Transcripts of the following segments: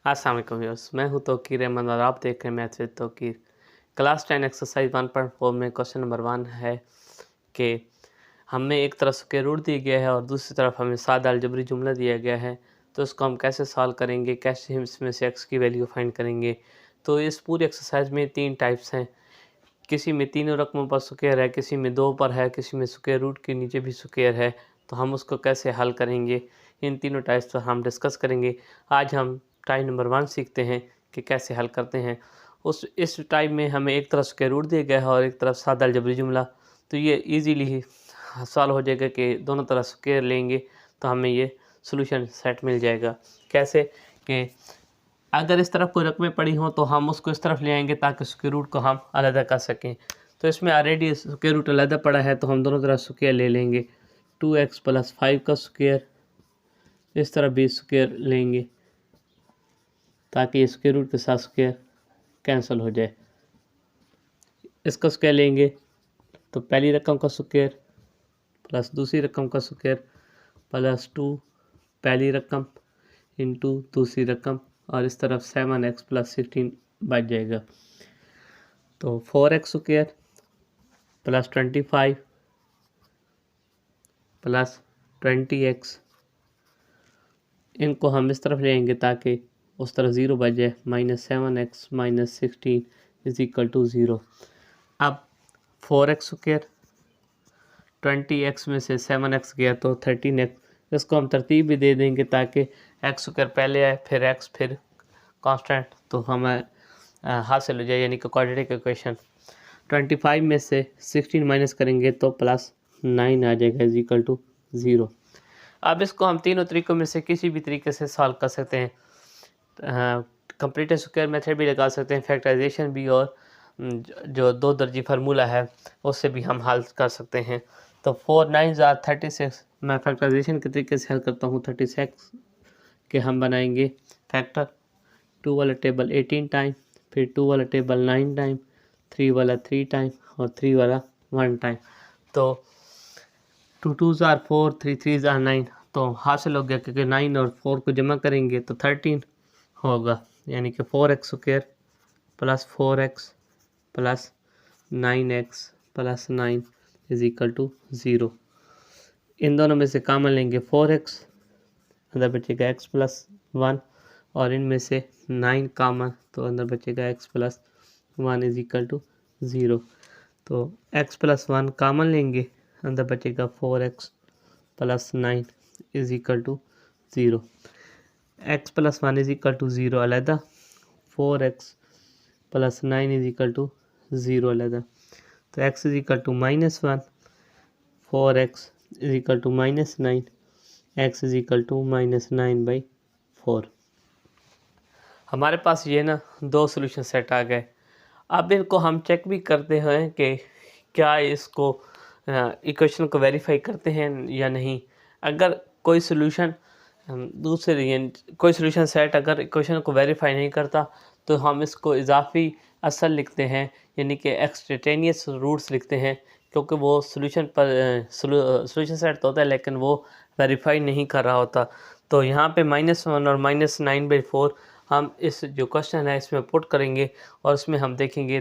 अस्सलाम वालेकुम व्यूअर्स, मैं हूं तौकीर अहमद और आप देख रहे हैं maths with Tauqeer. Class 10 exercise 1.4 में क्वेश्चन नंबर 1 है कि हमें एक तरफ स्क्वायर रूट दिया गया है और दूसरी तरफ हमें सादा अलजबरी जुमला दिया गया है। तो इसको हम कैसे सॉल्व करेंगे, कैसे हम इसमें से एक्स की वैल्यू फाइंड करेंगे। तो इस पूरी एक्सरसाइज में 3 टाइप्स हैं। किसी में तीनों रकमों पर स्क्वायर है, किसी में 2 पर है, किसी में स्क्वायर रूट के नीचे भी स्क्वायर है। तो हम उसको कैसे हल करेंगे, इन तीनों टाइप्स पर हम डिस्कस करेंगे। आज हम टाइप नंबर 1 सीखते हैं कि कैसे हल करते हैं। इस टाइप में हमें एक तरफ स्क्वायर रूट दिया गया है और एक तरफ सादा अलजबरी जुमला। तो ये इजीली ही सॉल्व हो जाएगा कि दोनों तरफ स्क्वायर लेंगे तो हमें ये सॉल्यूशन सेट मिल जाएगा। कैसे कि अगर इस तरफ कोई रकमें पड़ी हों तो हम उसको इस तरफ ले आएंगे ताकि स्क्वायर रूट को हम अलग कर सकें। तो इसमें ऑलरेडी स्क्वायर रूट अलग पड़ा है तो हम दोनों तरफ स्क्वायर ले लेंगे। 2x + 5 का स्क्वायर, इस तरफ भी स्क्वायर लेंगे ताकि स्क्वायर रूट के साथ स्क्वायर कैंसिल हो जाए। इसका स्क्वायर लेंगे तो पहली रकम का स्क्वायर प्लस दूसरी रकम का स्क्वायर प्लस 2 पहली रकम इंटू दूसरी रकम, और इस तरफ 7x + 16 बच जाएगा। तो 4x square plus 25 plus 20x, इनको हम इस तरफ लेंगे ताकि उस तरफ 0 बच जाए। -7x - 16 = 0। अब 4x स्क्वायर 20x में से 7x गया तो 13x, इसको हम तरतीब भी दे देंगे ताकि x स्क्वायर पहले आए फिर x फिर कांस्टेंट, तो हमें हासिल हो जाए, यानी कि क्वाड्रेटिक इक्वेशन। 25 में से 16 माइनस करेंगे तो +9 आ जाएगा = 0। अब इसको हम तीनों तरीक़ों में से किसी भी तरीके से सॉल्व कर सकते हैं। कंप्लीट स्क्वायर मेथड भी लगा सकते हैं, फैक्टराइजेशन भी, और जो 2 दर्जी फार्मूला है उससे भी हम हल कर सकते हैं। तो 4 9 are 36, मैं फैक्टराइजेशन के तरीके से हल करता हूँ। 36 के हम बनाएंगे फैक्टर। 2 वाला टेबल 18 टाइम, फिर 2 वाला टेबल 9 टाइम, 3 वाला 3 टाइम और 3 वाला 1 टाइम। तो 2 2s are 4, 3 3s are 9, तो हासिल हो गया क्योंकि 9 और 4 को जमा करेंगे तो 13 होगा, यानी कि 4x square plus 4x plus 9x plus 9 = 0। इन दोनों में से कॉमन लेंगे 4x, अंदर बचेगा x + 1, और इनमें से 9 कॉमन तो अंदर बचेगा x + 1 = 0। तो x + 1 कॉमन लेंगे, अंदर बचेगा 4x + 9 = 0। x + 1 = 0 अलहदा, 4x + 9 = 0 अलहदा। तो x = -1, 4x = -9, x = -9/4। हमारे पास ये ना 2 सॉल्यूशन सेट आ गए। अब इनको हम चेक भी करते हैं कि क्या इसको इक्वेशन को वेरीफाई करते हैं या नहीं। अगर कोई सॉल्यूशन कोई सॉल्यूशन सेट अगर इक्वेशन को वेरीफाई नहीं करता तो हम इसको इजाफी असल लिखते हैं, यानी कि एक्सट्रेनियस रूट्स लिखते हैं, क्योंकि वो सॉल्यूशन सॉल्यूशन सेट तो होता है लेकिन वो वेरीफाई नहीं कर रहा होता। तो यहाँ पे -1 और -9/4 हम इस जो क्वेश्चन है इसमें पुट करेंगे और इसमें हम देखेंगे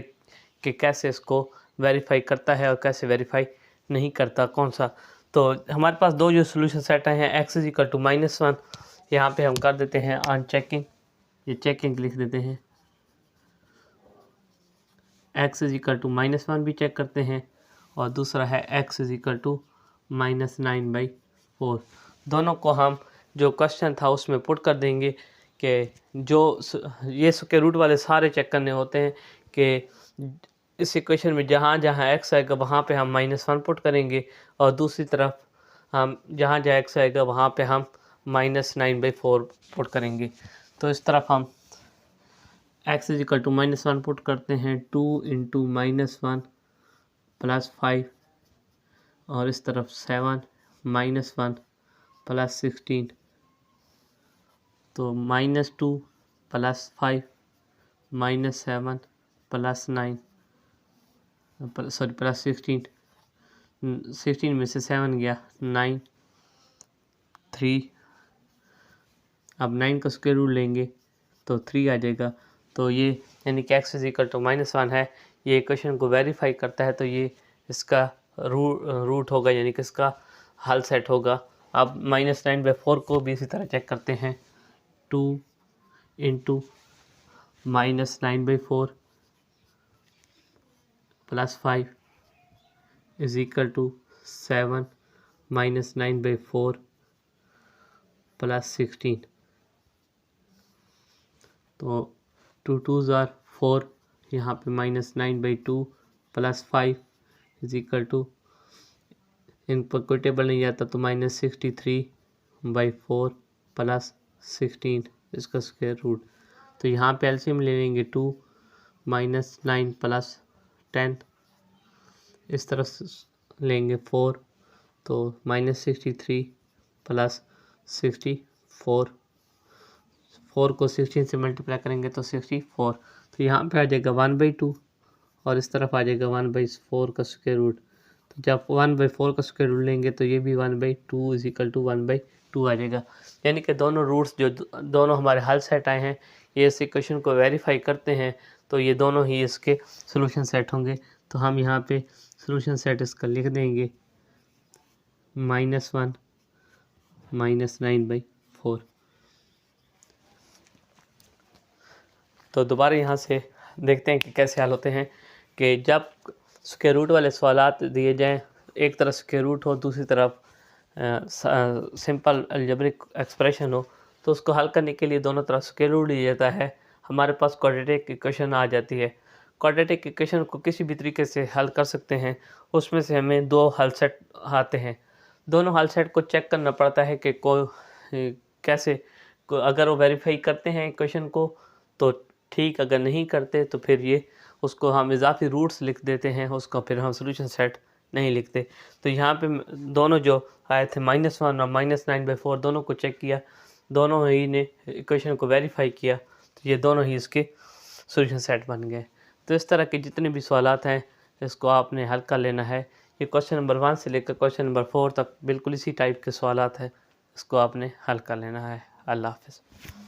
कि कैसे इसको वेरीफाई करता है और कैसे वेरीफाई नहीं करता कौन सा। तो हमारे पास 2 जो सॉल्यूशन सेट हैं, x = -1, यहाँ पे हम कर देते हैं ऑन चेकिंग, ये चेकिंग लिख देते हैं। x = -1 भी चेक करते हैं और दूसरा है x = -9/4। दोनों को हम जो क्वेश्चन था उसमें पुट कर देंगे कि जो ये स्क्वायर रूट वाले सारे चेक करने होते हैं कि इस इक्वेशन में जहाँ जहाँ x आएगा वहाँ पे हम -1 पुट करेंगे, और दूसरी तरफ हम जहाँ जहाँ x आएगा वहाँ पे हम -9/4 पुट करेंगे। तो इस तरफ हम x = -1 पुट करते हैं, 2 × -1 + 5, और इस तरफ 7 -1 + 16, तो -2 + 5 -7 + 9 + 16, 16 में से 7 गया 9 3। अब 9 का स्क्वायर रूट लेंगे तो 3 आ जाएगा। तो ये यानी कि x इक्वल टू -1 है। ये इक्वेशन को वेरीफाई करता है, तो ये इसका रूट होगा, यानी कि इसका हल सेट होगा। अब -9/4 को भी इसी तरह चेक करते हैं। 2 इंटू -9/4 + 5 इज इक्वल टू 7 -9/4 + 16। तो 2 2s are 4, यहाँ पे -9/2 + 5 इज इक्वल टू, इन पर कोई टेबल नहीं आता तो -63/4 + 16 इसका स्क्वायर रूट। तो यहाँ पे एलसीएम ले लेंगे 2 -9 + 10, इस तरफ लेंगे 4, तो -63 + 64, 4 को 16 से मल्टीप्लाई करेंगे तो 64। तो यहाँ पे आ जाएगा 1/2 और इस तरफ आ जाएगा 1/4 का स्क्वायर रूट। तो जब 1/4 का स्क्वायर रूट लेंगे तो ये भी 1/2 इज इक्वल टू 1/2 आ जाएगा। यानी कि दोनों रूट्स जो दोनों हमारे हल सेट आए हैं, ये इस इक्वेशन को वेरीफाई करते हैं, तो ये दोनों ही इसके सोल्यूशन सेट होंगे। तो हम यहाँ पे सोल्यूशन सेट इसका लिख देंगे -1 -9/4। तो दोबारा यहाँ से देखते हैं कि कैसे हल होते हैं। कि जब स्क्वायर रूट वाले सवालात दिए जाएं, एक तरफ स्क्वायर रूट हो, दूसरी तरफ सिंपल अलजेब्रिक एक्सप्रेशन हो, तो उसको हल करने के लिए दोनों तरफ स्क्वायर रूट दिया जाता है। हमारे पास क्वाड्रेटिक इक्वेशन आ जाती है। क्वाड्रेटिक इक्वेशन को किसी भी तरीके से हल कर सकते हैं। उसमें से हमें 2 हल सेट आते हैं। दोनों हल सेट को चेक करना पड़ता है कि कैसे अगर वो वेरीफाई करते हैं इक्वेशन को तो ठीक, अगर नहीं करते तो फिर ये उसको हम इजाफी रूट्स लिख देते हैं, उसको फिर हम सोल्यूशन सेट नहीं लिखते। तो यहाँ पे दोनों जो आए थे -1 और -9/4 दोनों को चेक किया, दोनों ही ने इक्वेशन को वेरीफाई किया, तो ये दोनों ही इसके सोल्यूशन सेट बन गए। तो इस तरह के जितने भी सवालात हैं इसको आपने हल कर लेना है। ये क्वेश्चन नंबर 1 से लेकर क्वेश्चन नंबर 4 तक बिल्कुल इसी टाइप के सवालात हैं, इसको आपने हल कर लेना है। अल्लाह हाफ़िज़।